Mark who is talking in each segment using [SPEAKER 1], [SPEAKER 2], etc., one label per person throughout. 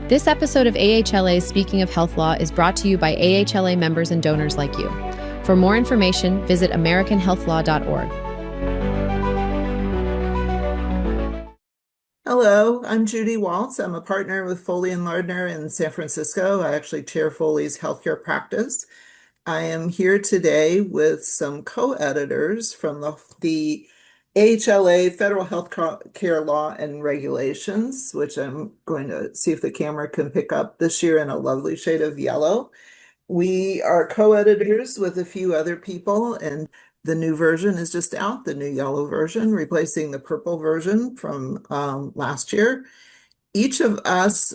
[SPEAKER 1] This episode of AHLA Speaking of Health Law is brought to you by AHLA members and donors like you. For more information, visit AmericanHealthLaw.org.
[SPEAKER 2] Hello, I'm Judith Waltz. I'm a partner with Foley Lardner in San Francisco. I actually chair Foley's healthcare practice. I am here today with some co-editors from the AHLA Federal Health Care Law and Regulations, which I'm going to see if the camera can pick up this year in a lovely shade of yellow. We are co-editors with a few other people, and the new version is just out, the new yellow version, replacing the purple version from last year. Each of us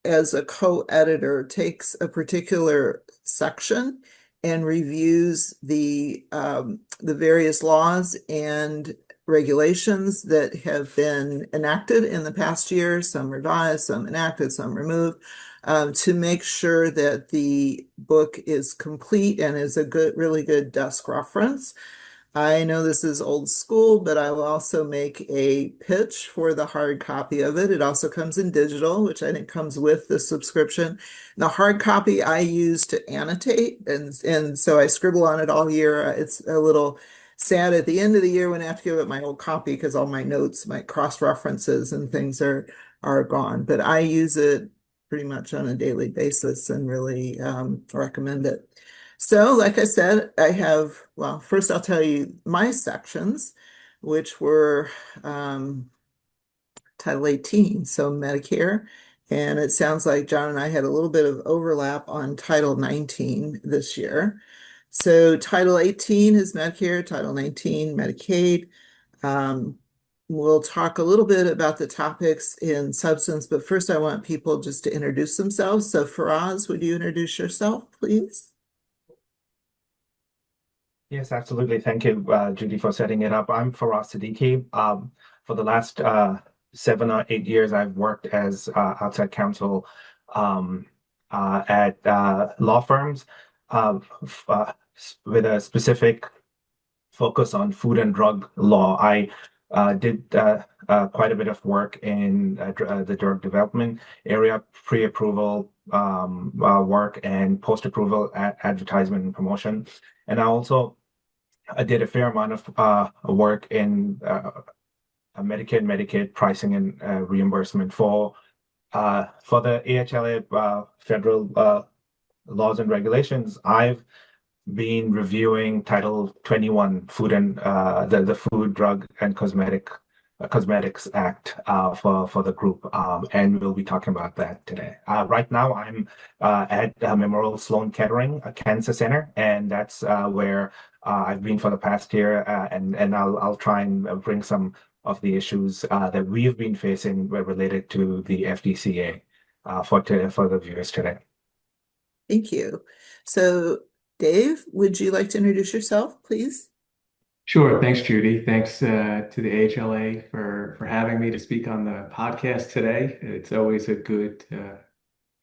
[SPEAKER 2] as a co-editor takes a particular section and reviews the various laws and regulations that have been enacted in the past year, some revised, some enacted, some removed, to make sure that the book is complete and is a really good desk reference. I know this is old school, but I will also make a pitch for the hard copy of it. It also comes in digital, which I think comes with the subscription. The hard copy I use to annotate, and so I scribble on it all year. It's a little sad at the end of the year when I have to give up my old copy because all my notes, my cross references and things are gone. But I use it pretty much on a daily basis and really recommend it. So, like I said, I have, well, first I'll tell you my sections, which were Title 18, so Medicare. And it sounds like John and I had a little bit of overlap on Title 19 this year. So Title 18 is Medicare, Title 19, Medicaid. We'll talk a little bit about the topics in substance, but first I want people just to introduce themselves. So Faraz, would you introduce yourself, please?
[SPEAKER 3] Yes, absolutely. Thank you, Judy, for setting it up. I'm Faraz Siddiqui. For the last 7 or 8 years, I've worked as outside counsel at law firms with a specific focus on food and drug law. I did quite a bit of work in the drug development area, pre-approval work and post-approval advertisement and promotion. And I did a fair amount of work in Medicare and Medicaid pricing and reimbursement for the AHLA federal laws and regulations. I've been reviewing Title 21 food and the Food, Drug, and Cosmetics Act for the group, and we'll be talking about that today. Right now, I'm at Memorial Sloan Kettering Cancer Center, and that's where I've been for the past year, and I'll try and bring some of the issues that we've been facing related to the FDCA for the viewers today.
[SPEAKER 2] Thank you. So, Dave, would you like to introduce yourself, please?
[SPEAKER 4] Sure. Thanks, Judy. Thanks to the AHLA for having me to speak on the podcast today. It's always a good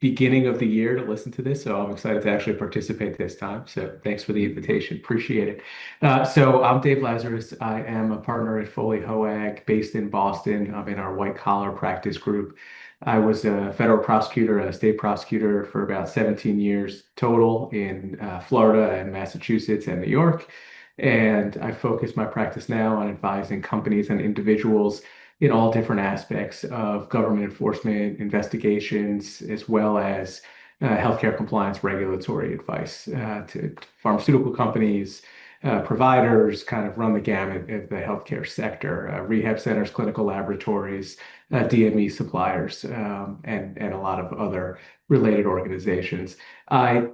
[SPEAKER 4] beginning of the year to listen to this, so I'm excited to actually participate this time. So thanks for the invitation. Appreciate it. So I'm Dave Lazarus. I am a partner at Foley Hoag based in Boston. I'm in our white collar practice group. I was a federal prosecutor and a state prosecutor for about 17 years total in Florida and Massachusetts and New York. And I focus my practice now on advising companies and individuals in all different aspects of government enforcement investigations, as well as healthcare compliance regulatory advice to pharmaceutical companies, providers, kind of run the gamut of the healthcare sector, rehab centers, clinical laboratories, DME suppliers, and a lot of other related organizations. My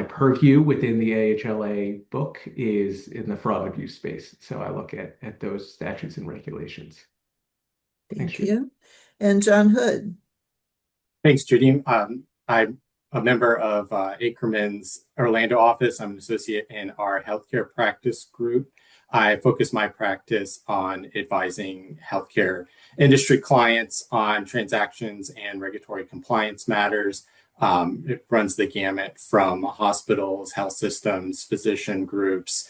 [SPEAKER 4] purview within the AHLA book is in the fraud and abuse space. So I look at those statutes and regulations.
[SPEAKER 2] Thank you. And John Hood.
[SPEAKER 5] Thanks, Judy. I'm a member of Akerman's Orlando office. I'm an associate in our healthcare practice group. I focus my practice on advising healthcare industry clients on transactions and regulatory compliance matters. It runs the gamut from hospitals, health systems, physician groups,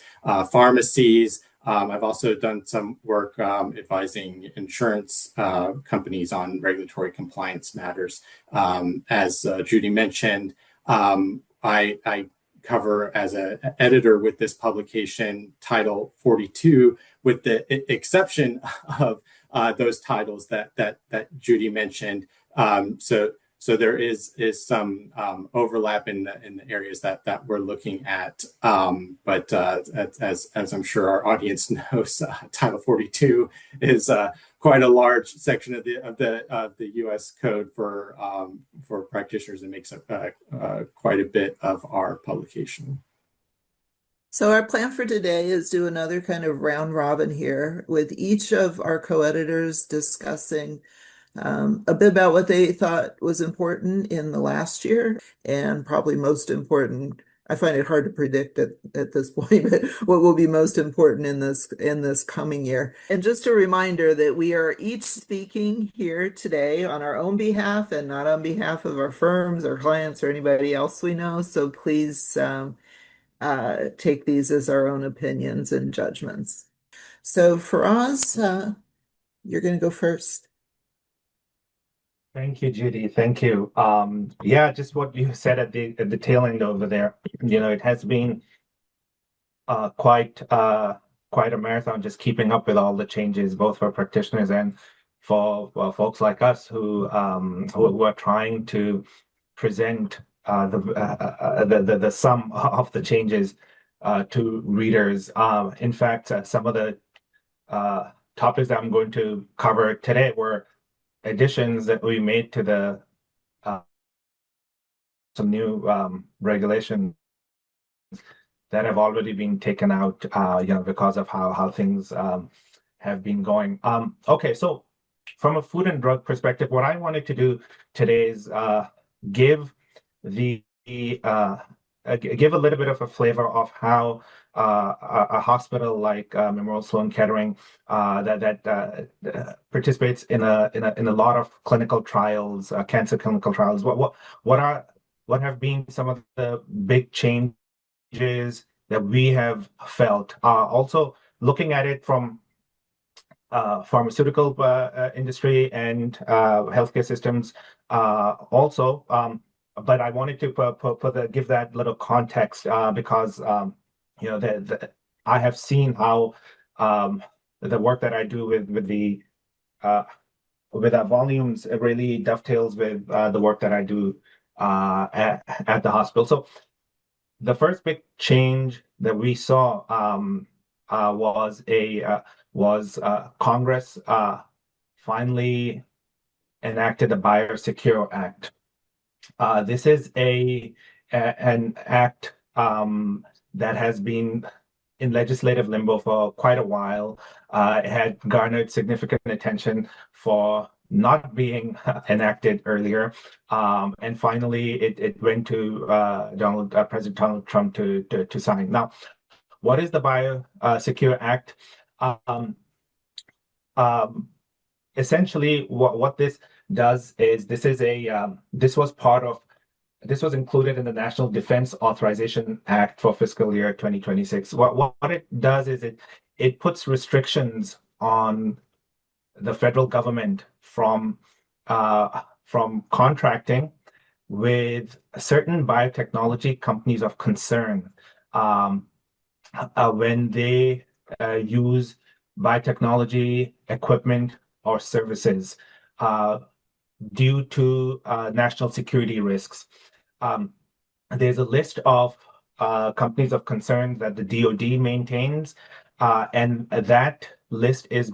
[SPEAKER 5] pharmacies, I've also done some work advising insurance companies on regulatory compliance matters. As Judy mentioned, I cover as an editor with this publication, Title 42, with the exception of those titles that Judy mentioned. So there is some overlap in the areas that we're looking at, but as I'm sure our audience knows, Title 42 is quite a large section of the U.S. code for practitioners, and makes up quite a bit of our publication.
[SPEAKER 2] So our plan for today is do another kind of round robin here, with each of our co-editors discussing a bit about what they thought was important in the last year, and probably most important, I find it hard to predict at this point, but what will be most important in this coming year. And just a reminder that we are each speaking here today on our own behalf and not on behalf of our firms or clients or anybody else we know. So please take these as our own opinions and judgments. So Faraz, you're going to go first.
[SPEAKER 3] Thank you, Judy. Thank you. Yeah, just what you said at the tail end over there. It has been quite a marathon, just keeping up with all the changes, both for practitioners and for folks like us who are trying to present the sum of the changes to readers. In fact, some of the topics that I'm going to cover today were additions that we made to the some new regulations that have already been taken out, because of how things have been going. Okay, so from a food and drug perspective, what I wanted to do today is give a little bit of a flavor of how a hospital like Memorial Sloan Kettering that participates in a lot of clinical trials, cancer clinical trials. What have been some of the big changes that we have felt? Also looking at it from pharmaceutical industry and healthcare systems also. But I wanted to give that little context because I have seen how the work that I do with our volumes really dovetails with the work that I do at the hospital. So the first big change that we saw was Congress finally enacted the Biosecure Act. This is an act that has been in legislative limbo for quite a while. It had garnered significant attention for not being enacted earlier, and finally it went to President Donald Trump to sign. Now, what is the Biosecure Act? Essentially, what this does is this was included in the National Defense Authorization Act for fiscal year 2026. What it does is it puts restrictions on the federal government from contracting with certain biotechnology companies of concern when they use biotechnology equipment or services due to national security risks. There's a list of companies of concern that the DoD maintains, and that list is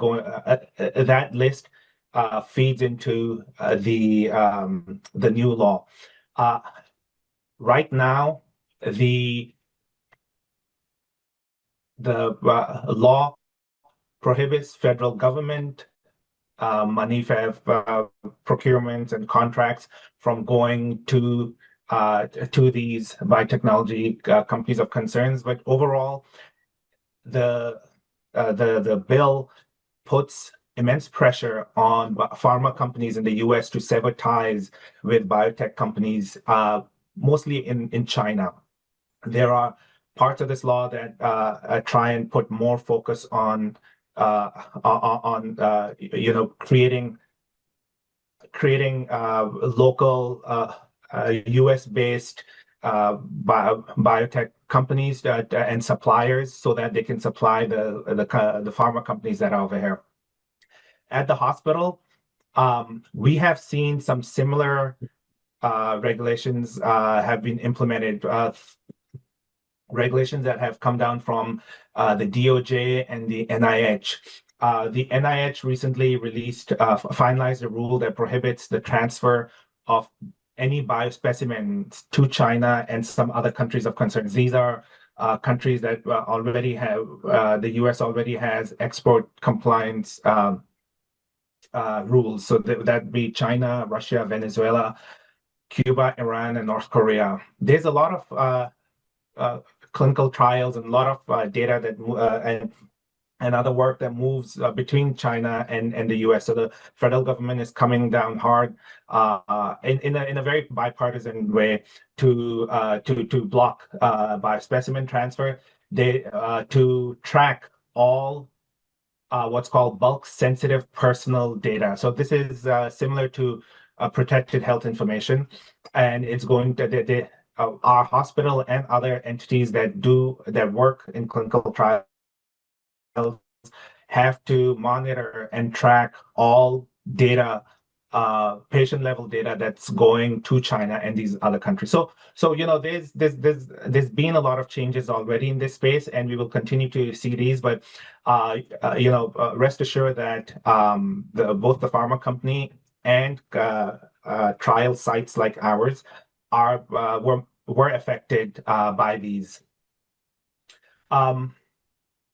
[SPEAKER 3] feeds into the new law. Right now, the law prohibits federal government money for procurements and contracts from going to these biotechnology companies of concerns. But overall, the bill puts immense pressure on pharma companies in the U.S. to sever ties with biotech companies, mostly in China. There are parts of this law that try and put more focus on creating local U.S.-based biotech companies and suppliers so that they can supply the pharma companies that are over here. At the hospital, we have seen some similar regulations have been implemented, regulations that have come down from the DOJ and the NIH. The NIH recently finalized a rule that prohibits the transfer of any biospecimens to China and some other countries of concern. These are countries that already have, the US already has export compliance rules. So that'd be China, Russia, Venezuela, Cuba, Iran, and North Korea. There's a lot of clinical trials and a lot of data that and other work that moves between China and the US. So the federal government is coming down hard in a very bipartisan way to block biospecimen transfer. To track all what's called bulk sensitive personal data. So this is similar to protected health information, and it's going to our hospital and other entities that work in clinical trials have to monitor and track all data, patient level data that's going to China and these other countries. So there's been a lot of changes already in this space, and we will continue to see these. But rest assured that both the pharma company and trial sites like ours were affected by these.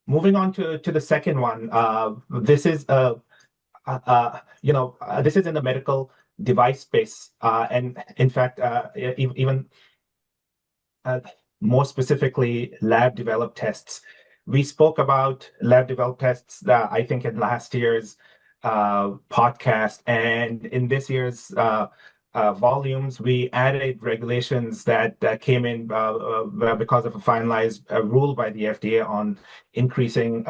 [SPEAKER 3] Moving on to the second one, this is this is in the medical device space, and in fact, even more specifically, lab developed tests. We spoke about lab developed tests, I think, in last year's podcast, and in this year's volumes, we added regulations that came in because of a finalized rule by the FDA on increasing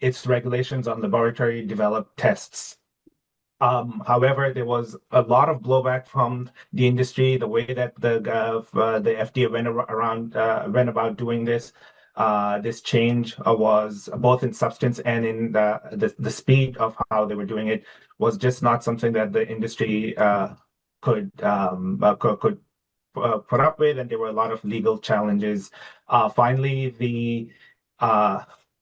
[SPEAKER 3] its regulations on laboratory developed tests. However, there was a lot of blowback from the industry, the way that the FDA went about doing this. This change was both in substance and in the speed of how they were doing it was just not something that the industry could put up with, and there were a lot of legal challenges. Finally, the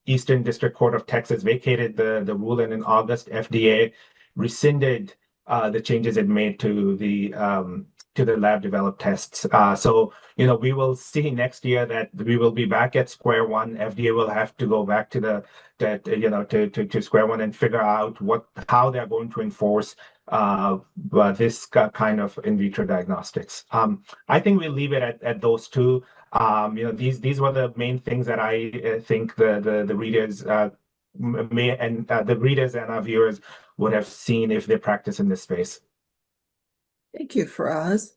[SPEAKER 3] Eastern District Court of Texas vacated the rule, and in August, FDA rescinded the changes it made to the lab developed tests. So we will see next year that we will be back at square one. FDA will have to go back to square one and figure out how they're going to enforce this kind of in vitro diagnostics. I think we'll leave it at those two. These were the main things that I think the readers the readers and our viewers would have seen if they practice in this space.
[SPEAKER 2] Thank you, Faraz.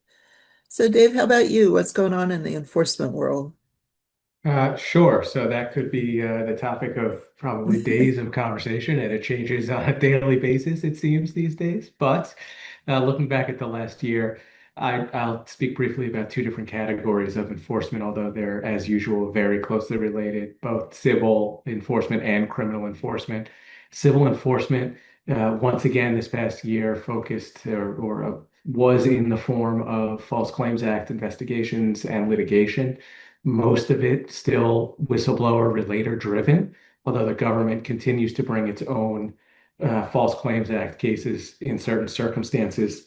[SPEAKER 2] So Dave, how about you? What's going on in the enforcement world?
[SPEAKER 4] Sure. So that could be the topic of probably days of conversation, and it changes on a daily basis, it seems, these days. But looking back at the last year, I'll speak briefly about two different categories of enforcement, although they're, as usual, very closely related, both civil enforcement and criminal enforcement. Civil enforcement, once again, this past year focused or was in the form of False Claims Act investigations and litigation. Most of it still whistleblower relator driven, although the government continues to bring its own False Claims Act cases in certain circumstances.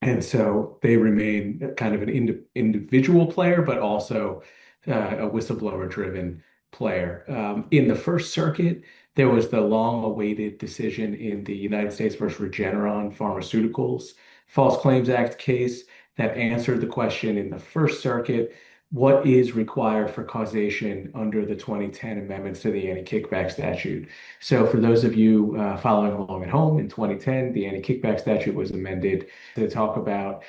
[SPEAKER 4] And so they remain kind of an individual player, but also a whistleblower driven player. In the First Circuit, there was the long-awaited decision in the United States versus Regeneron Pharmaceuticals False Claims Act case that answered the question in the First Circuit, what is required for causation under the 2010 amendments to the anti-kickback statute? So for those of you following along at home, in 2010, the anti-kickback statute was amended to talk about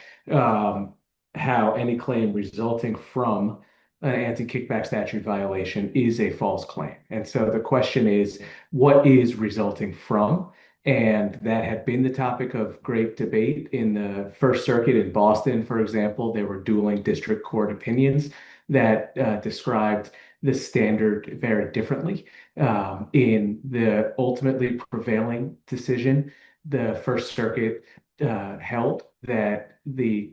[SPEAKER 4] how any claim resulting from an anti-kickback statute violation is a false claim. And so the question is, what is resulting from? And that had been the topic of great debate in the First Circuit in Boston, for example. There were dueling district court opinions that described the standard very differently. In the ultimately prevailing decision, the First Circuit held that the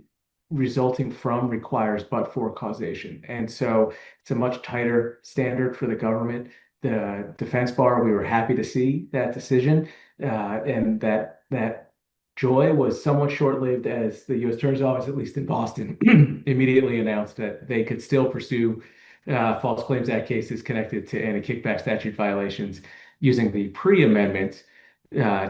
[SPEAKER 4] resulting from requires but-for causation. And so it's a much tighter standard for the government. The defense bar, we were happy to see that decision, and that joy was somewhat short-lived as the U.S. Attorney's Office, at least in Boston, immediately announced that they could still pursue False Claims Act cases connected to anti-kickback statute violations using the pre-amendment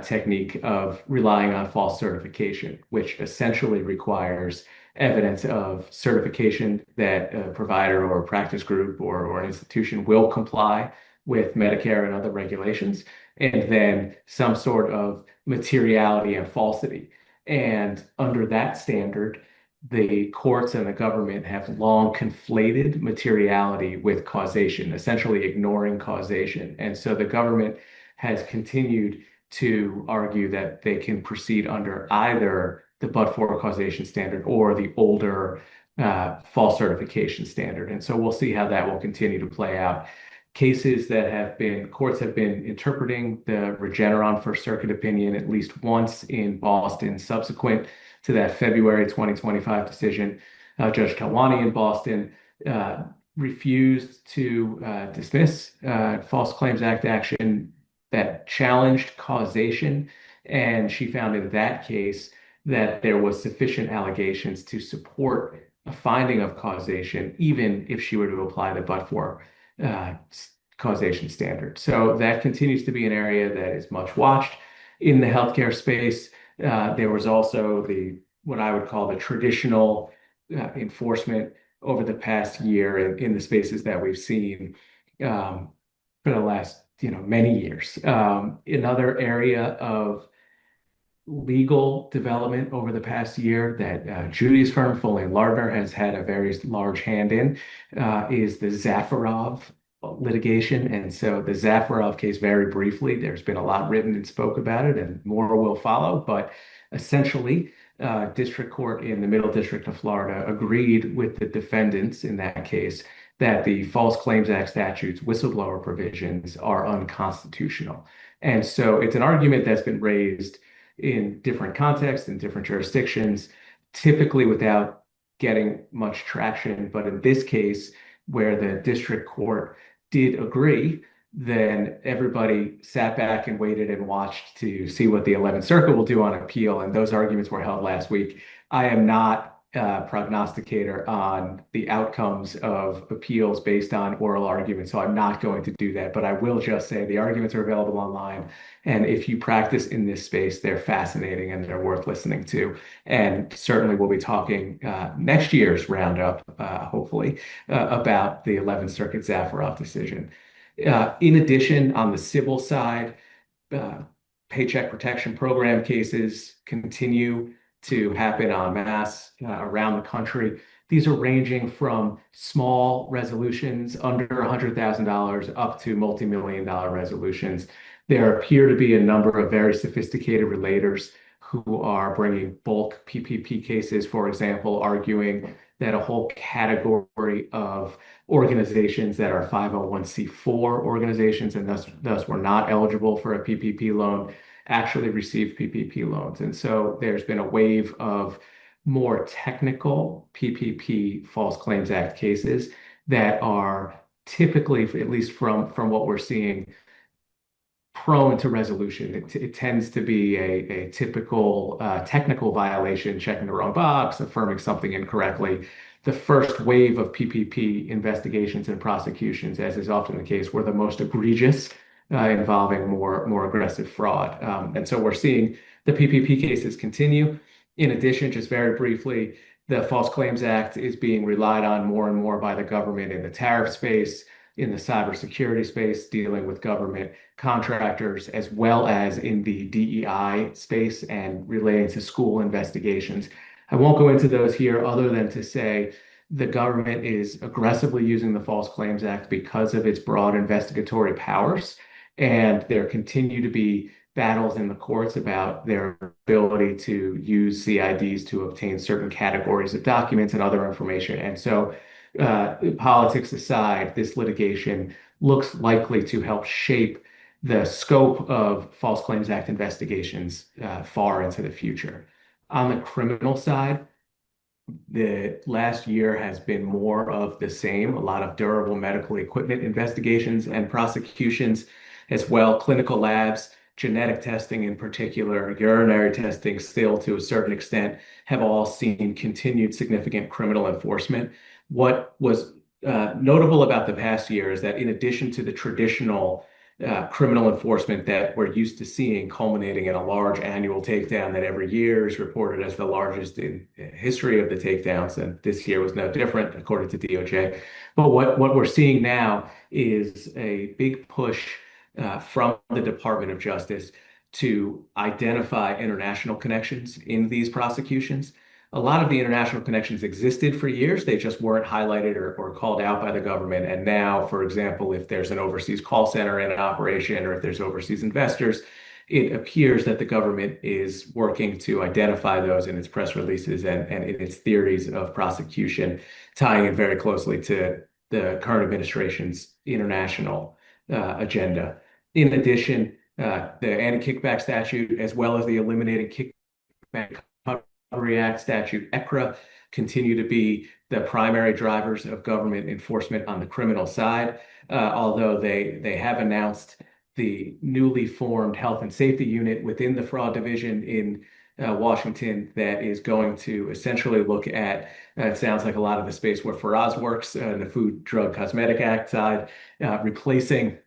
[SPEAKER 4] technique of relying on false certification, which essentially requires evidence of certification that a provider or a practice group or an institution will comply with Medicare and other regulations, and then some sort of materiality and falsity. And under that standard, the courts and the government have long conflated materiality with causation, essentially ignoring causation. And so the government has continued to argue that they can proceed under either the but-for causation standard or the older false certification standard. And so we'll see how that will continue to play out. Cases that courts have been interpreting the Regeneron First Circuit opinion at least once in Boston subsequent to that February 2025 decision. Judge Talwani in Boston refused to dismiss False Claims Act action that challenged causation, and she found in that case that there was sufficient allegations to support a finding of causation, even if she were to apply the but-for causation standard. So that continues to be an area that is much watched in the healthcare space. There was also what I would call the traditional enforcement over the past year in the spaces that we've seen for the last many years. Another area of legal development over the past year that Judy's firm, Foley Lardner, has had a very large hand in is the Zafarov litigation. And so the Zafarov case, very briefly, there's been a lot written and spoke about it, and more will follow. But essentially, district court in the Middle District of Florida agreed with the defendants in that case that the False Claims Act statute's whistleblower provisions are unconstitutional. And so it's an argument that's been raised in different contexts, in different jurisdictions, typically without getting much traction. But in this case, where the district court did agree, then everybody sat back and waited and watched to see what the 11th Circuit will do on appeal. And those arguments were held last week. I am not a prognosticator on the outcomes of appeals based on oral arguments, so I'm not going to do that. But I will just say the arguments are available online. And if you practice in this space, they're fascinating and they're worth listening to. And certainly we'll be talking next year's roundup, hopefully, about the 11th Circuit Zafarov decision. In addition, on the civil side, Paycheck Protection Program cases continue to happen en masse around the country. These are ranging from small resolutions under $100,000 up to multi-million-dollar resolutions. There appear to be a number of very sophisticated relators who are bringing bulk PPP cases, for example, arguing that a whole category of organizations that are 501c4 organizations and thus were not eligible for a PPP loan actually receive PPP loans. And so there's been a wave of more technical PPP False Claims Act cases that are typically, at least from what we're seeing, prone to resolution. It tends to be a typical technical violation, checking the wrong box, affirming something incorrectly. The first wave of PPP investigations and prosecutions, as is often the case, were the most egregious, involving more aggressive fraud. And so we're seeing the PPP cases continue. In addition, just very briefly, the False Claims Act is being relied on more and more by the government in the tariff space, in the cybersecurity space, dealing with government contractors, as well as in the DEI space and relating to school investigations. I won't go into those here other than to say the government is aggressively using the False Claims Act because of its broad investigatory powers, and there continue to be battles in the courts about their ability to use CIDs to obtain certain categories of documents and other information. And so, politics aside, this litigation looks likely to help shape the scope of False Claims Act investigations far into the future. On the criminal side, the last year has been more of the same, a lot of durable medical equipment investigations and prosecutions, as well, clinical labs, genetic testing in particular, urinary testing still to a certain extent, have all seen continued significant criminal enforcement. What was notable about the past year is that in addition to the traditional criminal enforcement that we're used to seeing, culminating in a large annual takedown that every year is reported as the largest in history of the takedowns, and this year was no different according to DOJ. But what we're seeing now is a big push from the Department of Justice to identify international connections in these prosecutions. A lot of the international connections existed for years. They just weren't highlighted or called out by the government. And now, for example, if there's an overseas call center in an operation or if there's overseas investors, it appears that the government is working to identify those in its press releases and in its theories of prosecution, tying it very closely to the current administration's international agenda. In addition, the anti-kickback statute, as well as the Eliminating Kickback Recovery Act statute, ECRA, continue to be the primary drivers of government enforcement on the criminal side, although they have announced the newly formed Health and Safety Unit within the Fraud Division in Washington that is going to essentially look at, it sounds like a lot of the space where Faraz works, the Food, Drug, Cosmetic Act side, replacing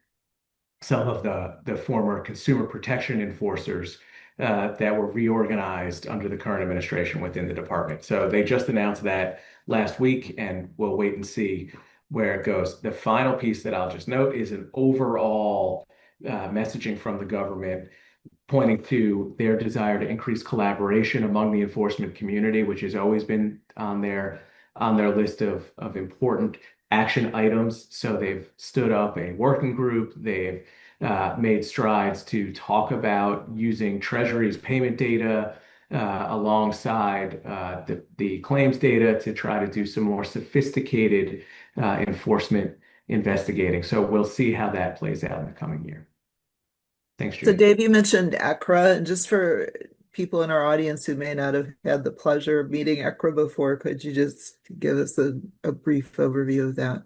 [SPEAKER 4] some of the former consumer protection enforcers that were reorganized under the current administration within the department. So they just announced that last week, and we'll wait and see where it goes. The final piece that I'll just note is an overall messaging from the government pointing to their desire to increase collaboration among the enforcement community, which has always been on their list of important action items. So they've stood up a working group. They've made strides to talk about using Treasury's payment data alongside the claims data to try to do some more sophisticated enforcement investigating. So we'll see how that plays out in the coming year. Thanks, Judy.
[SPEAKER 2] So Dave, you mentioned ECRA, and just for people in our audience who may not have had the pleasure of meeting ECRA before, could you just give us a brief overview of that?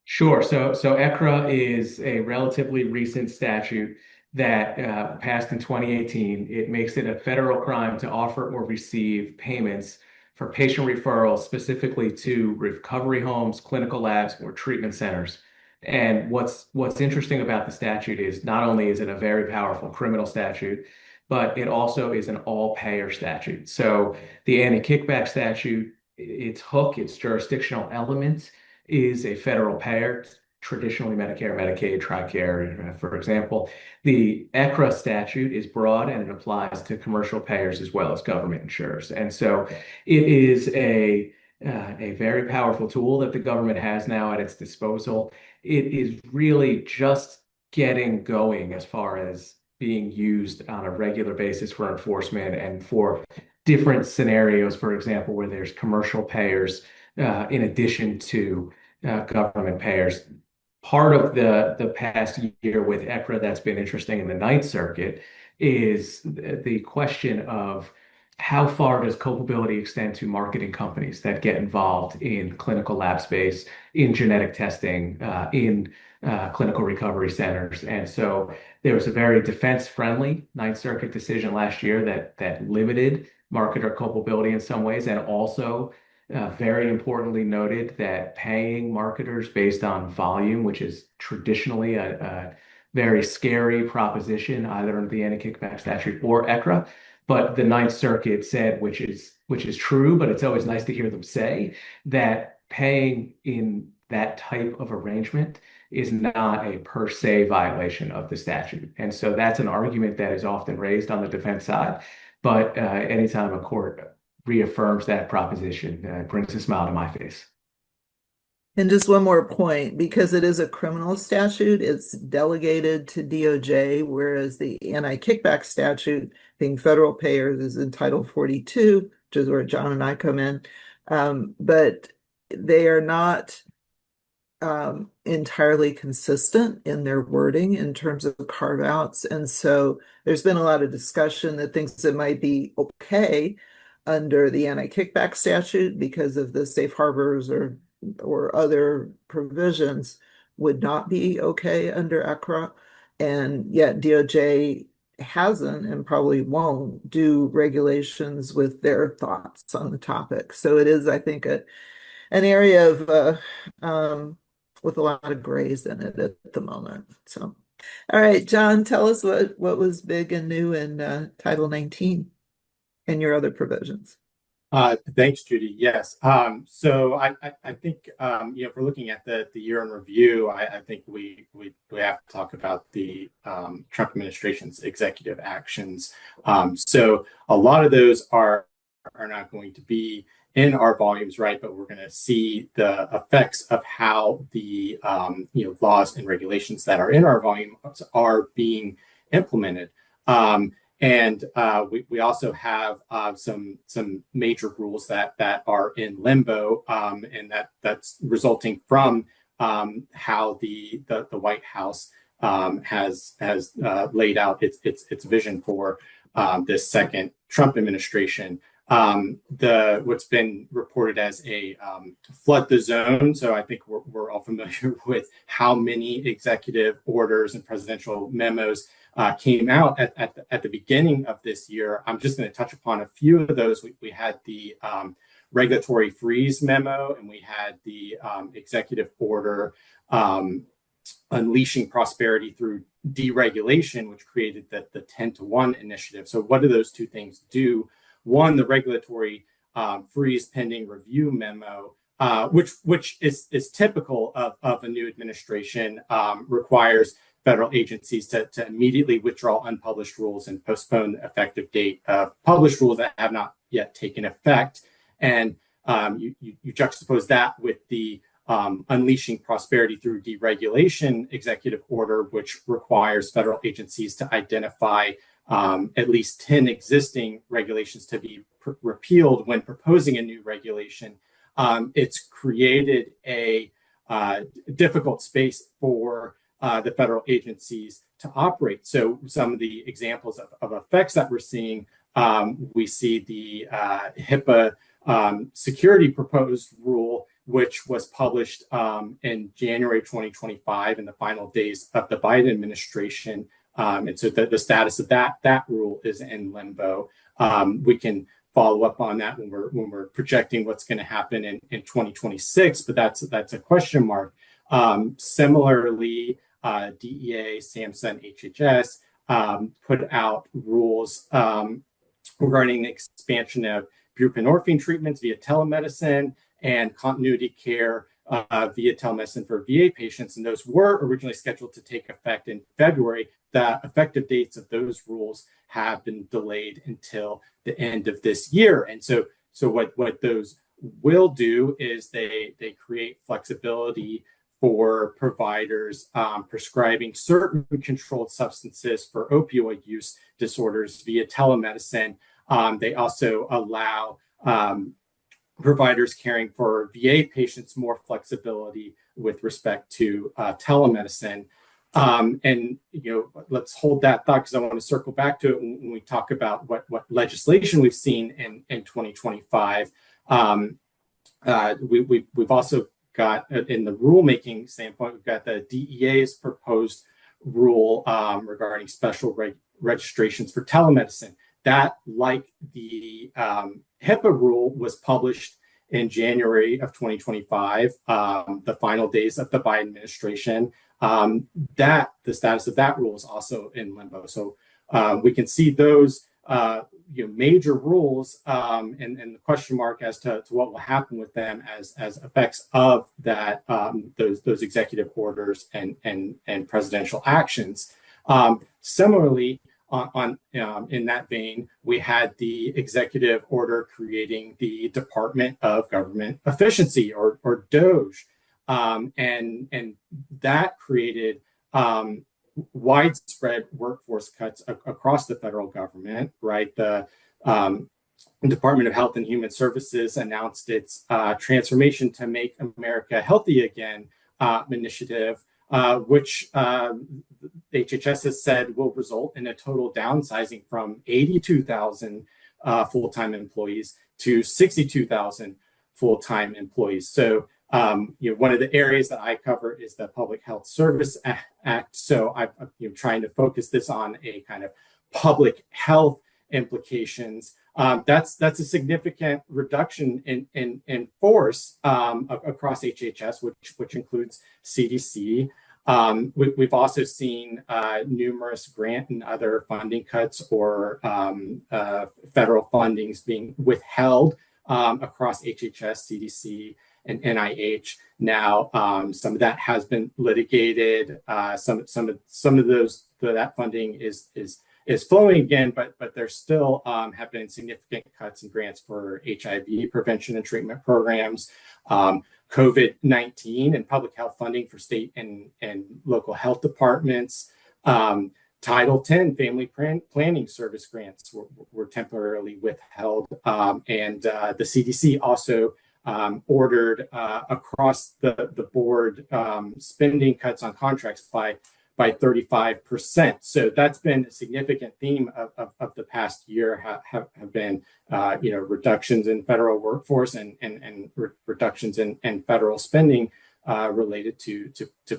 [SPEAKER 4] Sure. So ECRA is a relatively recent statute that passed in 2018. It makes it a federal crime to offer or receive payments for patient referrals, specifically to recovery homes, clinical labs, or treatment centers. And what's interesting about the statute is not only is it a very powerful criminal statute, but it also is an all-payer statute. So the anti-kickback statute, its hook, its jurisdictional element is a federal payer, traditionally Medicare, Medicaid, TRICARE, for example. The ECRA statute is broad and it applies to commercial payers as well as government insurers. And so it is a very powerful tool that the government has now at its disposal. It is really just getting going as far as being used on a regular basis for enforcement and for different scenarios, for example, where there's commercial payers in addition to government payers. Part of the past year with ECRA that's been interesting in the Ninth Circuit is the question of how far does culpability extend to marketing companies that get involved in clinical lab space, in genetic testing, in clinical recovery centers. And so there was a very defense-friendly Ninth Circuit decision last year that limited marketer culpability in some ways, and also very importantly noted that paying marketers based on volume, which is traditionally a very scary proposition, either under the anti-kickback statute or ECRA. But the Ninth Circuit said, which is true, but it's always nice to hear them say, that paying in that type of arrangement is not a per se violation of the statute. And so that's an argument that is often raised on the defense side. But anytime a court reaffirms that proposition. It brings a smile to my face.
[SPEAKER 2] And just one more point, because it is a criminal statute, it's delegated to DOJ, whereas the anti-kickback statute, being federal payers, is in Title 42, which is where John and I come in. But they are not entirely consistent in their wording in terms of carve-outs. And so there's been a lot of discussion that things that might be okay under the anti-kickback statute because of the safe harbors or other provisions would not be okay under ACRA. And yet DOJ hasn't and probably won't do regulations with their thoughts on the topic. So it is, I think, an area of with a lot of grays in it at the moment. So, all right, John, tell us what was big and new in Title 19 and your other provisions.
[SPEAKER 5] Thanks, Judy. Yes. So I think if we're looking at the year in review, I think we have to talk about the Trump administration's executive actions. So a lot of those are not going to be in our volumes, right? But we're going to see the effects of how the laws and regulations that are in our volumes are being implemented. And we also have some major rules that are in limbo, and that's resulting from how the White House has laid out its vision for this second Trump administration. What's been reported as a flood the zone. So I think we're all familiar with how many executive orders and presidential memos came out at the beginning of this year. I'm just going to touch upon a few of those. We had the regulatory freeze memo, and we had the executive order unleashing prosperity through deregulation, which created the 10-to-1 initiative. So what do those two things do? One, the regulatory freeze pending review memo, which is typical of a new administration, requires federal agencies to immediately withdraw unpublished rules and postpone the effective date of published rules that have not yet taken effect. And you juxtapose that with the unleashing prosperity through deregulation executive order, which requires federal agencies to identify at least 10 existing regulations to be repealed when proposing a new regulation. It's created a difficult space for the federal agencies to operate. So some of the examples of effects that we're seeing, we see the HIPAA security proposed rule, which was published in January 2025 in the final days of the Biden administration. And so the status of that rule is in limbo. We can follow up on that when we're projecting what's going to happen in 2026, but that's a question mark. Similarly, DEA, SAMHSA, HHS put out rules regarding the expansion of buprenorphine treatments via telemedicine and continuity care via telemedicine for VA patients. And those were originally scheduled to take effect in February. The effective dates of those rules have been delayed until the end of this year. And so what those will do is they create flexibility for providers prescribing certain controlled substances for opioid use disorders via telemedicine. They also allow providers caring for VA patients more flexibility with respect to telemedicine. And let's hold that thought because I want to circle back to it when we talk about what legislation we've seen in 2025. We've also got, in the rulemaking standpoint, we've got the DEA's proposed rule regarding special registrations for telemedicine. That, like the HIPAA rule, was published in January of 2025, the final days of the Biden administration. The status of that rule is also in limbo. So we can see those major rules and the question mark as to what will happen with them as effects of that those executive orders and presidential actions. Similarly, in that vein, we had the executive order creating the Department of Government Efficiency, or DOGE, and that created widespread workforce cuts across the federal government. Right, the Department of Health and Human Services announced its Transformation to Make America Healthy Again initiative, which HHS has said will result in a total downsizing from 82,000 full-time employees to 62,000 full-time employees. So, one of the areas that I cover is the Public Health Service Act. So I'm trying to focus this on a kind of public health implications. That's a significant reduction in force across HHS, which includes CDC. We've also seen numerous grant and other funding cuts or federal fundings being withheld across HHS, CDC, and NIH. Now, some of that has been litigated. Some of that funding is flowing again, but there still have been significant cuts and grants for HIV prevention and treatment programs, COVID-19 and public health funding for state and local health departments. Title X family planning service grants were temporarily withheld. And the CDC also ordered across the board spending cuts on contracts by 35%. So that's been a significant theme of the past year, have been reductions in federal workforce and reductions in federal spending related to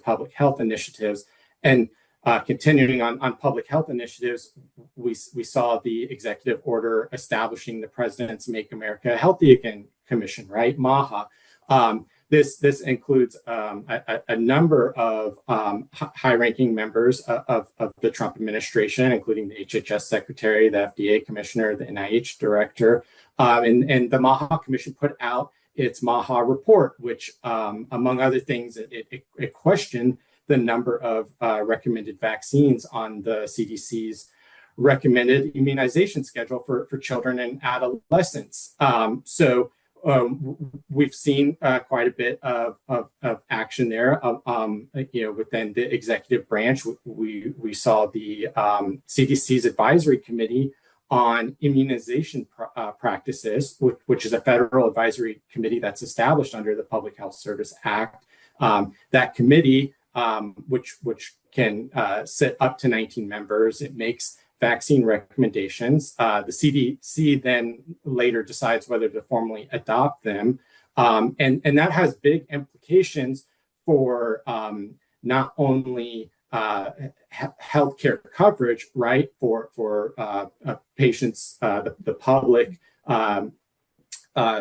[SPEAKER 5] public health initiatives. And continuing on public health initiatives, we saw the executive order establishing the President's Make America Healthy Again Commission, right, MAHA. This includes a number of high-ranking members of the Trump administration, including the HHS secretary, the FDA commissioner, the NIH director, and the MAHA commission put out its MAHA report, which, among other things, it questioned the number of recommended vaccines on the CDC's recommended immunization schedule for children and adolescents. We've seen quite a bit of action there. Within the executive branch, we saw the CDC's advisory committee on immunization practices, which is a federal advisory committee that's established under the Public Health Service Act. That committee, which can sit up to 19 members, it makes vaccine recommendations. The CDC then later decides whether to formally adopt them. And that has big implications for not only healthcare coverage, right, for patients, the public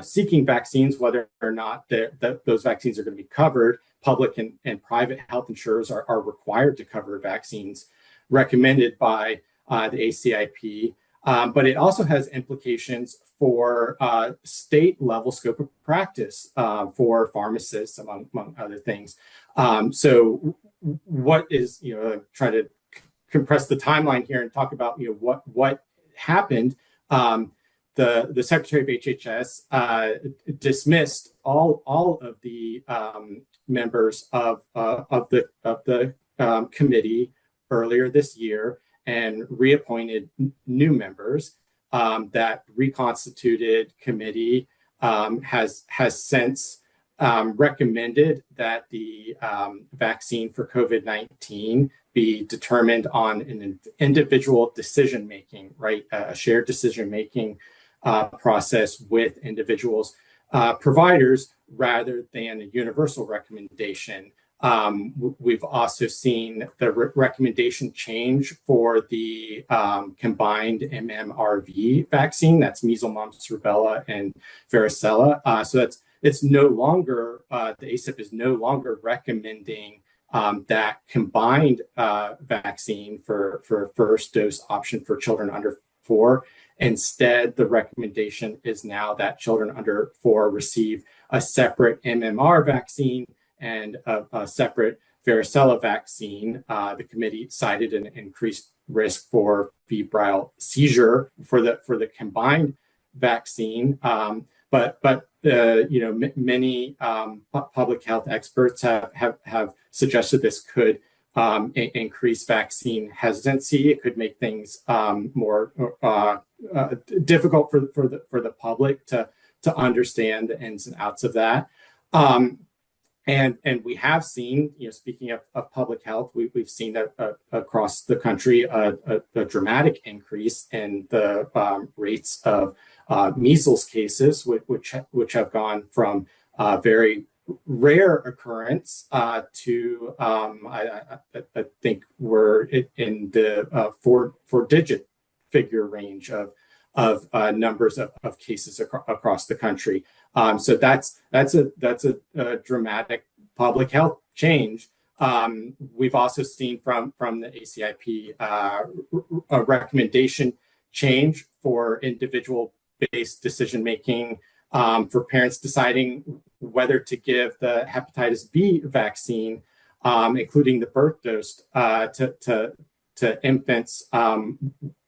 [SPEAKER 5] seeking vaccines, whether or not those vaccines are going to be covered. Public and private health insurers are required to cover vaccines recommended by the ACIP, but it also has implications for state level scope of practice for pharmacists, among other things. So what is, try to compress the timeline here and talk about, what happened. The Secretary of HHS dismissed all of the members of the committee earlier this year and reappointed new members. That reconstituted committee has since recommended that the vaccine for COVID-19 be determined on an individual decision-making, right? A shared decision-making process with individuals, providers, rather than a universal recommendation. We've also seen the recommendation change for the combined MMRV vaccine. That's measles, mumps, rubella, and varicella. So it's no longer, the ACIP is no longer recommending that combined vaccine for first dose option for children under 4. Instead, the recommendation is now that children under 4 receive a separate MMR vaccine and a separate varicella vaccine, the committee cited an increased risk for febrile seizure for the combined vaccine. But many public health experts have suggested this could increase vaccine hesitancy. It could make things more difficult for the public to understand the ins and outs of that. And we have seen, speaking of public health, we've seen across the country a dramatic increase in the rates of measles cases, which have gone from very rare occurrence to I think we're in the four-digit figure range of numbers of cases across the country. So that's a dramatic public health change. We've also seen from the ACIP a recommendation change for individual-based decision-making for parents deciding whether to give the hepatitis B vaccine, including the birth dose, to infants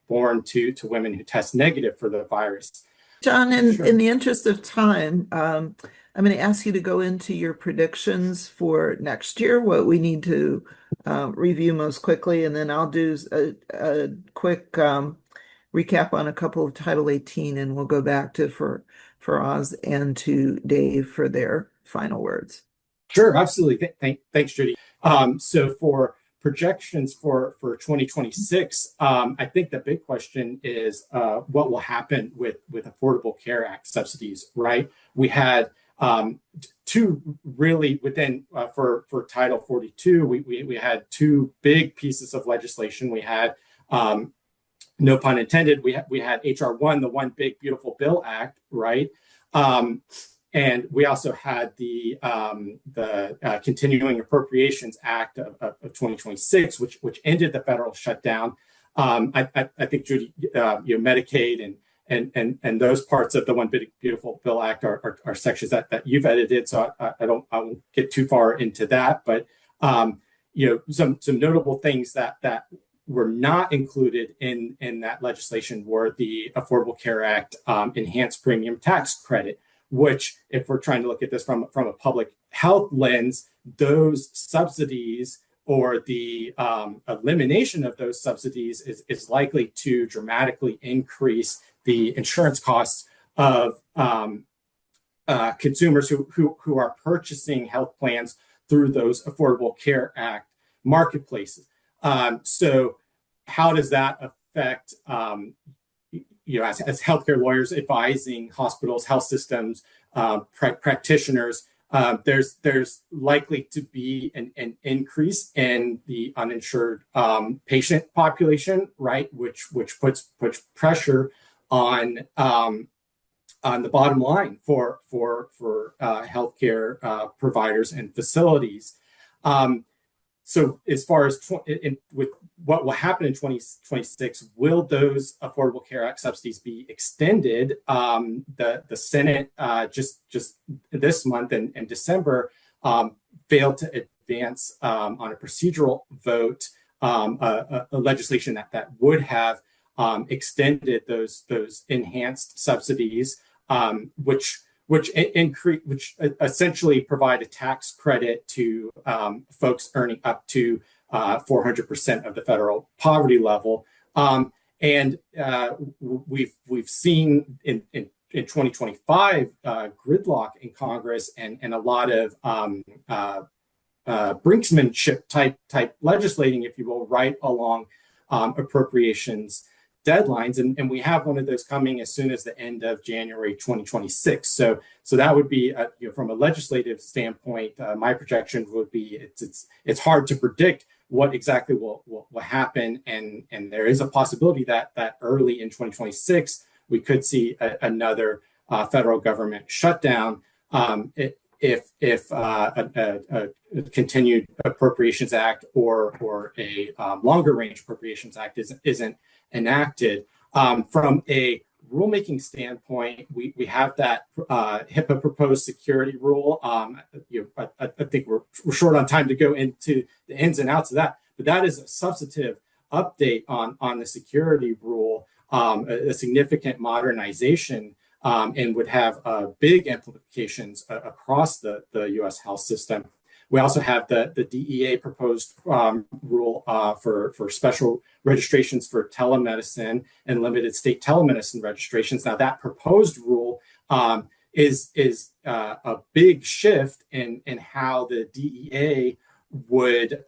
[SPEAKER 5] born to women who test negative for the virus.
[SPEAKER 2] John, in
[SPEAKER 5] Sure.
[SPEAKER 2] the interest of time, I'm going to ask you to go into your predictions for next year, what we need to review most quickly, and then I'll do a quick recap on a couple of Title 18, and we'll go back to Faraz and to Dave for their final words.
[SPEAKER 5] Sure, absolutely. Thanks, Judy. So for projections for 2026, I think the big question is what will happen with Affordable Care Act subsidies, right? We had two really within for Title 42, we had two big pieces of legislation. We had no pun intended. We had HR 1, the One Big Beautiful Bill Act, right? And we also had the Continuing Appropriations Act of 2026, which ended the federal shutdown. I think, Judy, Medicaid and those parts of the One Big Beautiful Bill Act are sections that you've edited, so I won't get too far into that. But some notable things that were not included in that legislation were the Affordable Care Act enhanced premium tax credit, which, if we're trying to look at this from a public health lens, those subsidies or the elimination of those subsidies is likely to dramatically increase the insurance costs of consumers who are purchasing health plans through those Affordable Care Act marketplaces. So how does that affect as healthcare lawyers advising hospitals, health systems, practitioners, there's likely to be an increase in the uninsured patient population, right? Which puts pressure on the bottom line for healthcare providers and facilities. So as far as with what will happen in 2026, will those Affordable Care Act subsidies be extended? The Senate just this month in December failed to advance on a procedural vote a legislation that would have extended those enhanced subsidies, which essentially provide a tax credit to folks earning up to 400% of the federal poverty level. And we've seen in 2025 gridlock in Congress and a lot of brinksmanship type legislating, if you will, right along appropriations deadlines, and we have one of those coming as soon as the end of January 2026. So that would be from a legislative standpoint, my projection would be it's hard to predict what exactly will happen, and there is a possibility that early in 2026 we could see another federal government shutdown if a continued Appropriations Act or a longer range Appropriations Act isn't enacted. From a rulemaking standpoint, we have that HIPAA proposed security rule. I think we're short on time to go into the ins and outs of that, but that is a substantive update on the security rule, a significant modernization, and would have big implications across the U.S. health system. We also have the DEA proposed rule for special registrations for telemedicine and limited state telemedicine registrations. Now, that proposed rule is a big shift in how the DEA would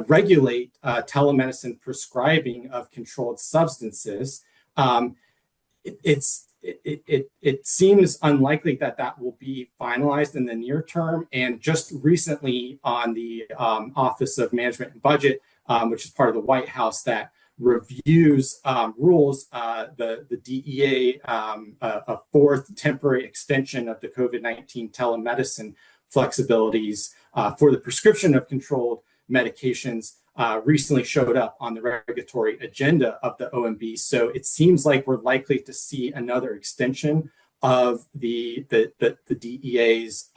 [SPEAKER 5] regulate telemedicine prescribing of controlled substances. It seems unlikely that will be finalized in the near term. And just recently on the Office of Management and Budget, which is part of the White House that reviews rules, the DEA, a fourth temporary extension of the COVID-19 telemedicine flexibilities for the prescription of controlled medications recently showed up on the regulatory agenda of the OMB. So it seems like we're likely to see another extension of the DEA's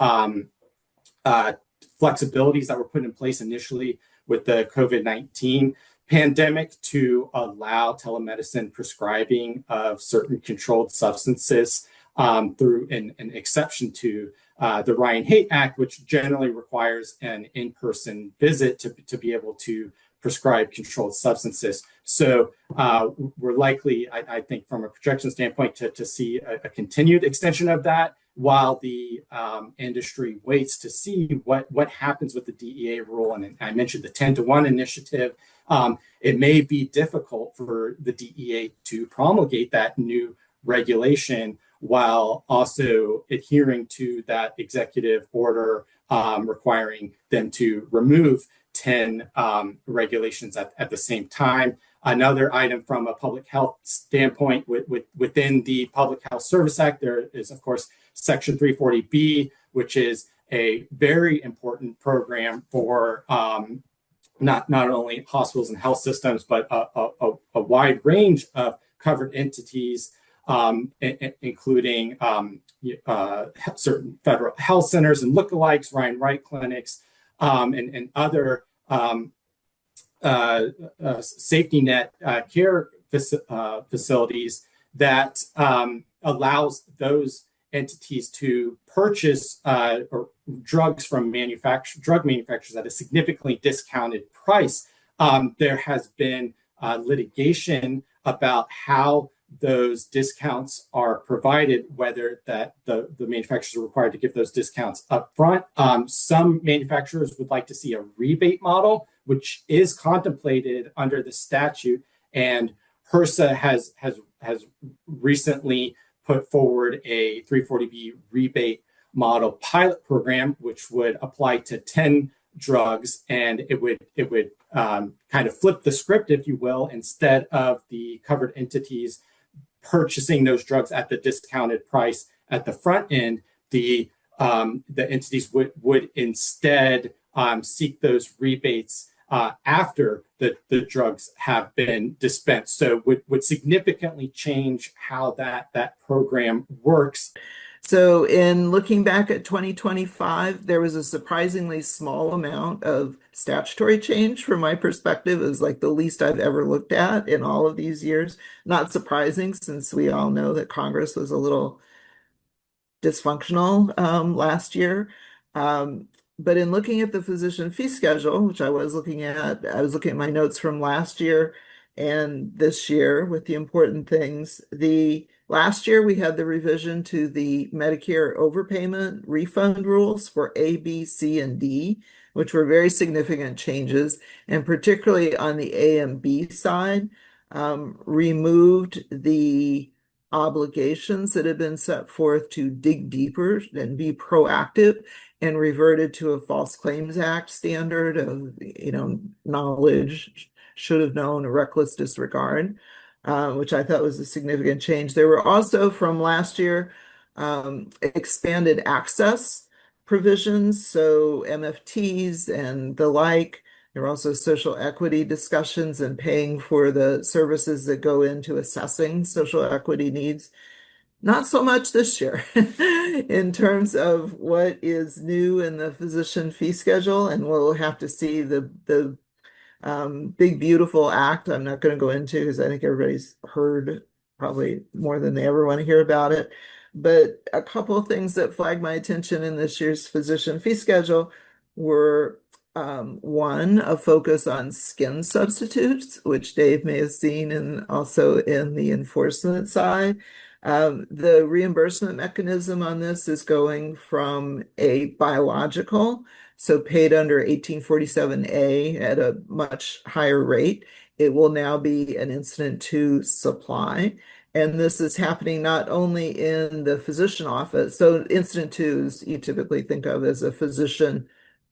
[SPEAKER 5] flexibilities that were put in place initially with the COVID-19 pandemic to allow telemedicine prescribing of certain controlled substances through an exception to the Ryan-Haight Act, which generally requires an in-person visit to be able to prescribe controlled substances. So we're likely, I think, from a projection standpoint, to see a continued extension of that while the industry waits to see what happens with the DEA rule. And I mentioned the 10-to-1 initiative. It may be difficult for the DEA to promulgate that new regulation while also adhering to that executive order requiring them to remove 10 regulations at the same time. Another item from a public health standpoint within the Public Health Service Act, there is, of course, Section 340B, which is a very important program for not only hospitals and health systems, but a wide range of covered entities, including certain federal health centers and lookalikes, Ryan Wright clinics, and other safety net care facilities that allows those entities to purchase drugs from drug manufacturers at a significantly discounted price. There has been litigation about how those discounts are provided, whether that the manufacturers are required to give those discounts up front. Some manufacturers would like to see a rebate model, which is contemplated under the statute. And HRSA has recently put forward a 340B rebate model pilot program, which would apply to 10 drugs, and it would kind of flip the script, if you will. Instead of the covered entities purchasing those drugs at the discounted price at the front end, the entities would instead seek those rebates after the drugs have been dispensed. So would significantly change how that program works.
[SPEAKER 2] So in looking back at 2025, there was a surprisingly small amount of statutory change from my perspective. It was like the least I've ever looked at in all of these years. Not surprising, since we all know that Congress was a little dysfunctional last year. But in looking at the physician fee schedule, which I was looking at my notes from last year and this year with the important things. Last year, we had the revision to the Medicare overpayment refund rules for A, B, C, and D, which were very significant changes, and particularly on the A and B side, removed the obligations that had been set forth to dig deeper and be proactive, and reverted to a False Claims Act standard of, knowledge, should have known, a reckless disregard. Which I thought was a significant change. There were also from last year expanded access provisions, so MFTs and the like, There are also social equity discussions and paying for the services that go into assessing social equity needs. Not so much this year in terms of what is new in the physician fee schedule, and we'll have to see the big beautiful act. I'm not going to go into because I think everybody's heard probably more than they ever want to hear about it. But a couple of things that flagged my attention in this year's physician fee schedule were one, a focus on skin substitutes, which Dave may have seen, and also in the enforcement side. The reimbursement mechanism on this is going from a biological, so paid under 1847A at a much higher rate. It will now be an incident to supply. And this is happening not only in the physician office. So incident twos you typically think of as a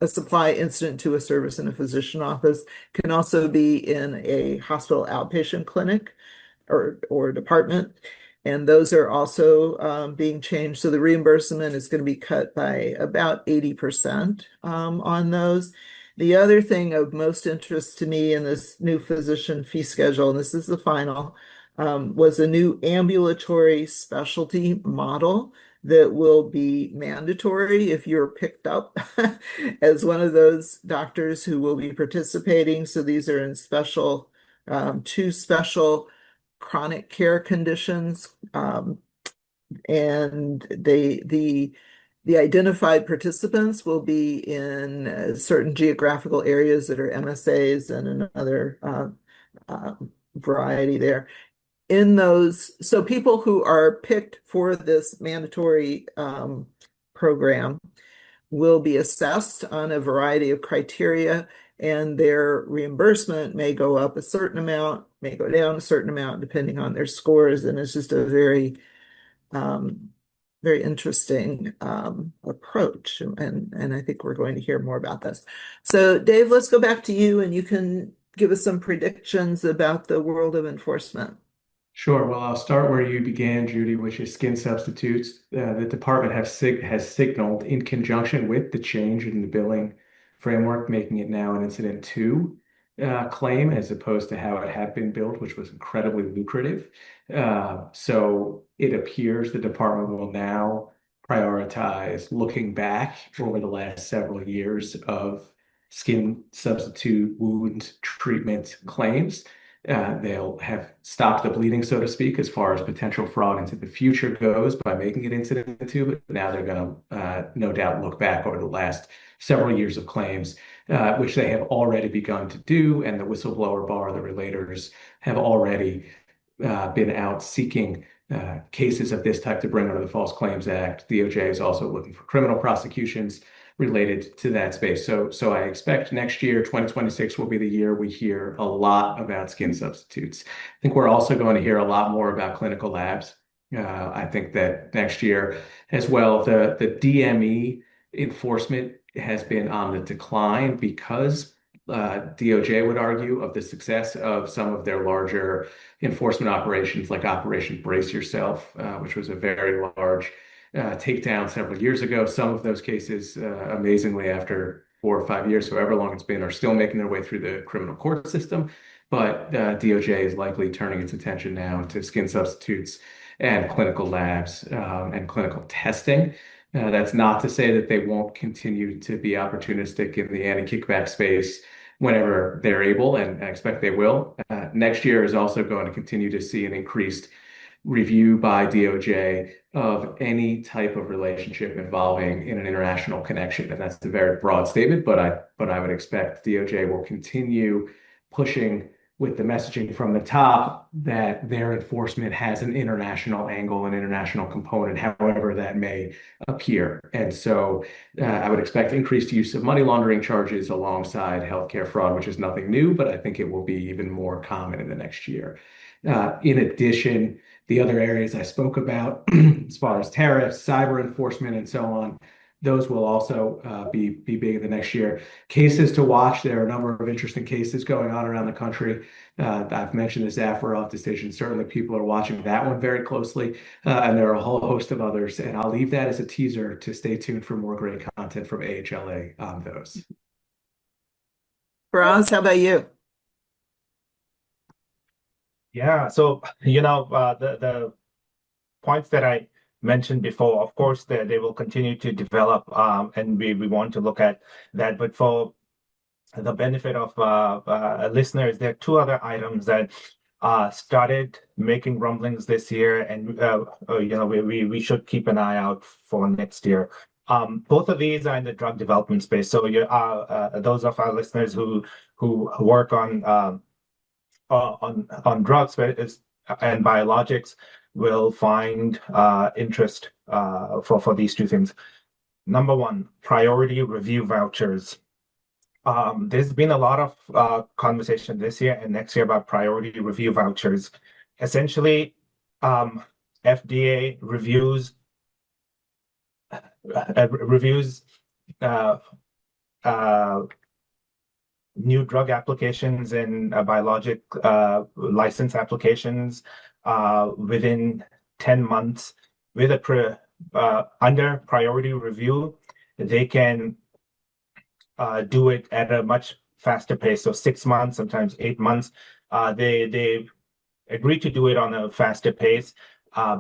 [SPEAKER 2] supply incident to a service in a physician office, can also be in a hospital outpatient clinic or department. And those are also being changed. So the reimbursement is going to be cut by about 80% on those. The other thing of most interest to me in this new physician fee schedule, and this is the final, was a new ambulatory specialty model that will be mandatory if you're picked up as one of those doctors who will be participating. So these are in two special chronic care conditions, and the identified participants will be in certain geographical areas that are MSAs and another variety there. In those, so people who are picked for this mandatory program will be assessed on a variety of criteria, and their reimbursement may go up a certain amount, may go down a certain amount, depending on their scores. And it's just a very, very interesting approach. And I think we're going to hear more about this. So Dave, let's go back to you, and you can give us some predictions about the world of enforcement.
[SPEAKER 4] Sure. Well, I'll start where you began, Judy, which is skin substitutes. The department has signaled, in conjunction with the change in the billing framework, making it now an incident to claim, as opposed to how it had been billed, which was incredibly lucrative. So it appears the department will now prioritize looking back over the last several years of skin substitute wound treatment claims. They'll have stopped the bleeding, so to speak, as far as potential fraud into the future goes by making it incident to, but now they're going to no doubt look back over the last several years of claims, which they have already begun to do, and the whistleblower bar, the relators, have already been out seeking cases of this type to bring under the False Claims Act. DOJ is also looking for criminal prosecutions related to that space. So I expect next year, 2026, will be the year we hear a lot about skin substitutes. I think we're also going to hear a lot more about clinical labs. I think that next year as well, the DME enforcement has been on the decline because DOJ would argue of the success of some of their larger enforcement operations, like Operation Brace Yourself, which was a very large takedown several years ago. Some of those cases, amazingly, after 4 or 5 years, however long it's been, are still making their way through the criminal court system. But DOJ is likely turning its attention now to skin substitutes and clinical labs and clinical testing. That's not to say that they won't continue to be opportunistic in the anti-kickback space whenever they're able, and I expect they will. Next year is also going to continue to see an increased review by DOJ of any type of relationship involving an international connection. And that's a very broad statement, but I would expect DOJ will continue pushing with the messaging from the top that their enforcement has an international angle, an international component, however that may appear. And so I would expect increased use of money laundering charges alongside healthcare fraud, which is nothing new, but I think it will be even more common in the next year. In addition, the other areas I spoke about, as far as tariffs, cyber enforcement, and so on, those will also be big in the next year. Cases to watch. There are a number of interesting cases going on around the country. I've mentioned the Zafarov decision. Certainly people are watching that one very closely. And there are a whole host of others. And I'll leave that as a teaser to stay tuned for more great content from AHLA on those.
[SPEAKER 2] Faraz, how about you?
[SPEAKER 3] Yeah, so the points that I mentioned before, of course, they will continue to develop, and we want to look at that. But for the benefit of listeners, there are two other items that started making rumblings this year, and we should keep an eye out for next year. Both of these are in the drug development space. So those of our listeners who work on drugs and biologics will find interest for these two things. Number one, priority review vouchers. There's been a lot of conversation this year and next year about priority review vouchers. Essentially, FDA reviews new drug applications and biologic license applications within 10 months. With under priority review, they can do it at a much faster pace. So 6 months, sometimes 8 months. They agree to do it on a faster pace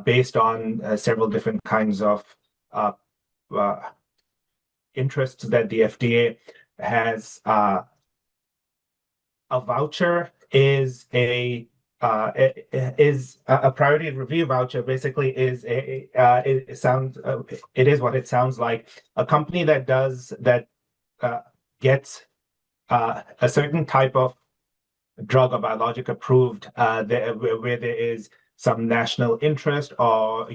[SPEAKER 3] based on several different kinds of interests that the FDA has. A voucher is a priority review voucher. Basically, is it is what it sounds like. A company that gets a certain type of drug or biologic approved where there is some national interest, or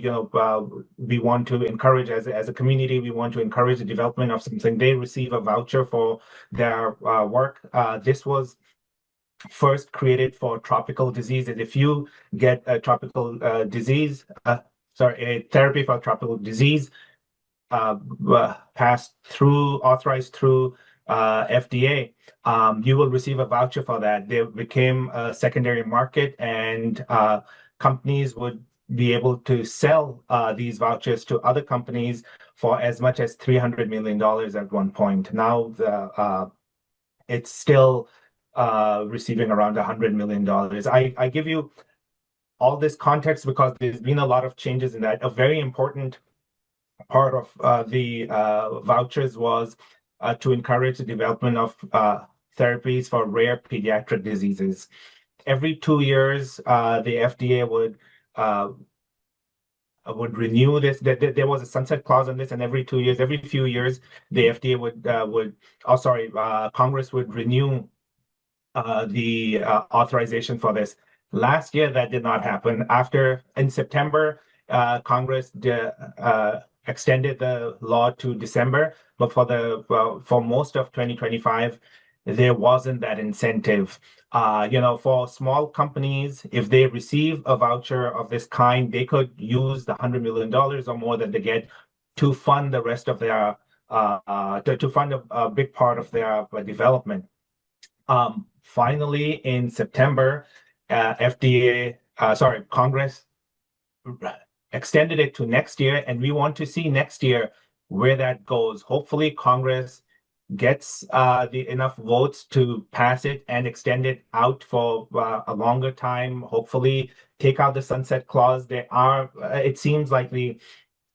[SPEAKER 3] we want to encourage as a community, we want to encourage the development of something. They receive a voucher for their work. This was first created for tropical diseases. If you get a tropical disease, a therapy for a tropical disease authorized through FDA, you will receive a voucher for that. There became a secondary market, and companies would be able to sell these vouchers to other companies for as much as $300 million at one point. Now it's still receiving around $100 million. I give you all this context because there's been a lot of changes in that. A very important part of the vouchers was to encourage the development of therapies for rare pediatric diseases. Every 2 years, the FDA would renew this. There was a sunset clause on this, and every few years, the FDA Congress would renew the authorization for this. Last year, that did not happen. In September, Congress extended the law to December, but for most of 2025, there wasn't that incentive. For small companies, if they receive a voucher of this kind, they could use the $100 million or more that they get to fund the rest of their to fund a big part of their development. Finally, in September, Congress extended it to next year, and we want to see next year where that goes. Hopefully, Congress gets enough votes to pass it and extend it out for a longer time. Hopefully, take out the sunset clause. It seems like the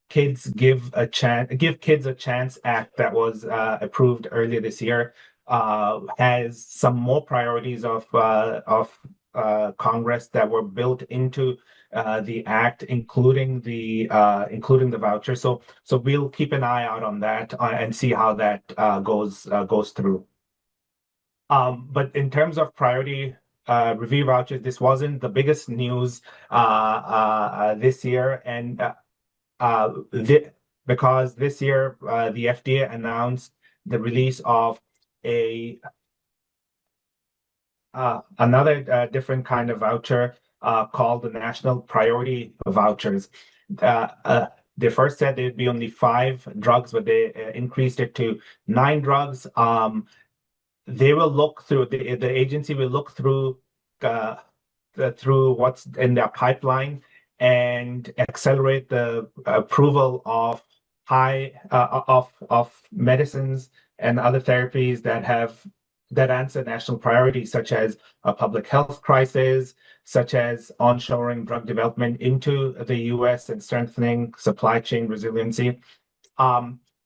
[SPEAKER 3] Give Kids a Chance Act that was approved earlier this year has some more priorities of Congress that were built into the act, including the voucher. So we'll keep an eye out on that and see how that goes through. But in terms of priority review vouchers, this wasn't the biggest news this year, and because this year the FDA announced the release of another different kind of voucher called the National Priority Vouchers. They first said there'd be only 5 drugs, but they increased it to 9 drugs. They will look through the agency will look through what's in their pipeline and accelerate the approval of of medicines and other therapies that have that answer national priorities such as a public health crisis, such as onshoring drug development into the US and strengthening supply chain resiliency.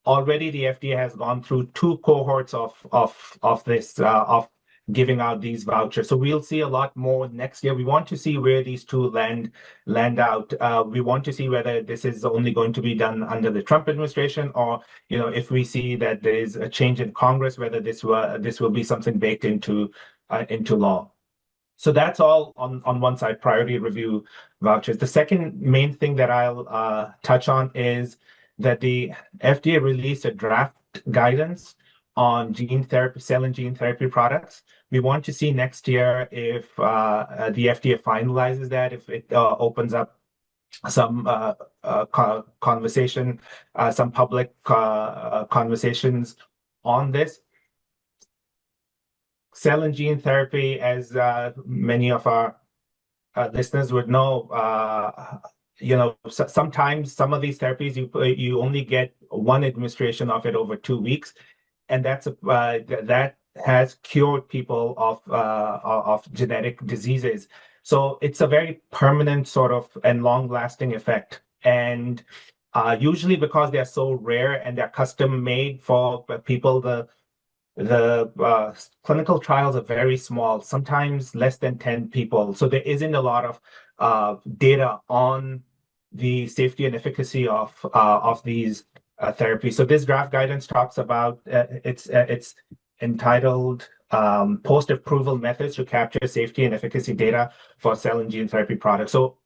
[SPEAKER 3] Already the FDA has gone through 2 cohorts of this of giving out these vouchers. So we'll see a lot more next year. We want to see where these 2 land out. We want to see whether this is only going to be done under the Trump administration, or if we see that there is a change in Congress, whether this will be something baked into law. So that's all on one side, priority review vouchers. The second main thing that I'll touch on is that the FDA released a draft guidance on gene therapy, cell and gene therapy products. We want to see next year if the FDA finalizes that, if it opens up some conversation, some public conversations on this. Cell and gene therapy, as many of our listeners would know, sometimes some of these therapies you only get one administration of it over 2 weeks, and that has cured people of genetic diseases. So it's a very permanent sort of and long-lasting effect. And usually because they're so rare and they're custom made for people, the clinical trials are very small, sometimes less than 10 people. So there isn't a lot of data on the safety and efficacy of these therapies. So this draft guidance talks about it's entitled Post-Approval Methods to Capture Safety and Efficacy Data for Cell and Gene Therapy Products. So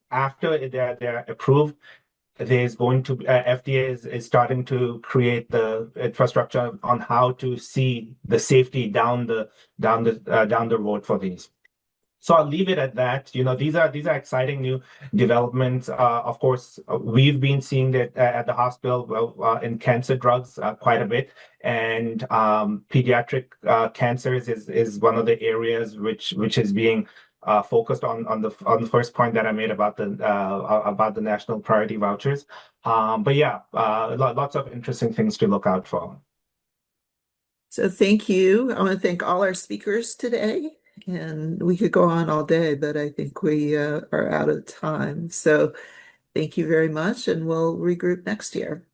[SPEAKER 3] after they're approved, there's going to FDA is starting to create the infrastructure on how to see the safety down the road for these. So I'll leave it at that. These are exciting new developments. Of course, we've been seeing that at the hospital in cancer drugs quite a bit, and pediatric cancers is one of the areas which is being focused on the first point that I made about the national priority vouchers. But yeah, lots of interesting things to look out for.
[SPEAKER 2] So thank you. I want to thank all our speakers today. And we could go on all day, but I think we are out of time. So thank you very much, and we'll regroup next year.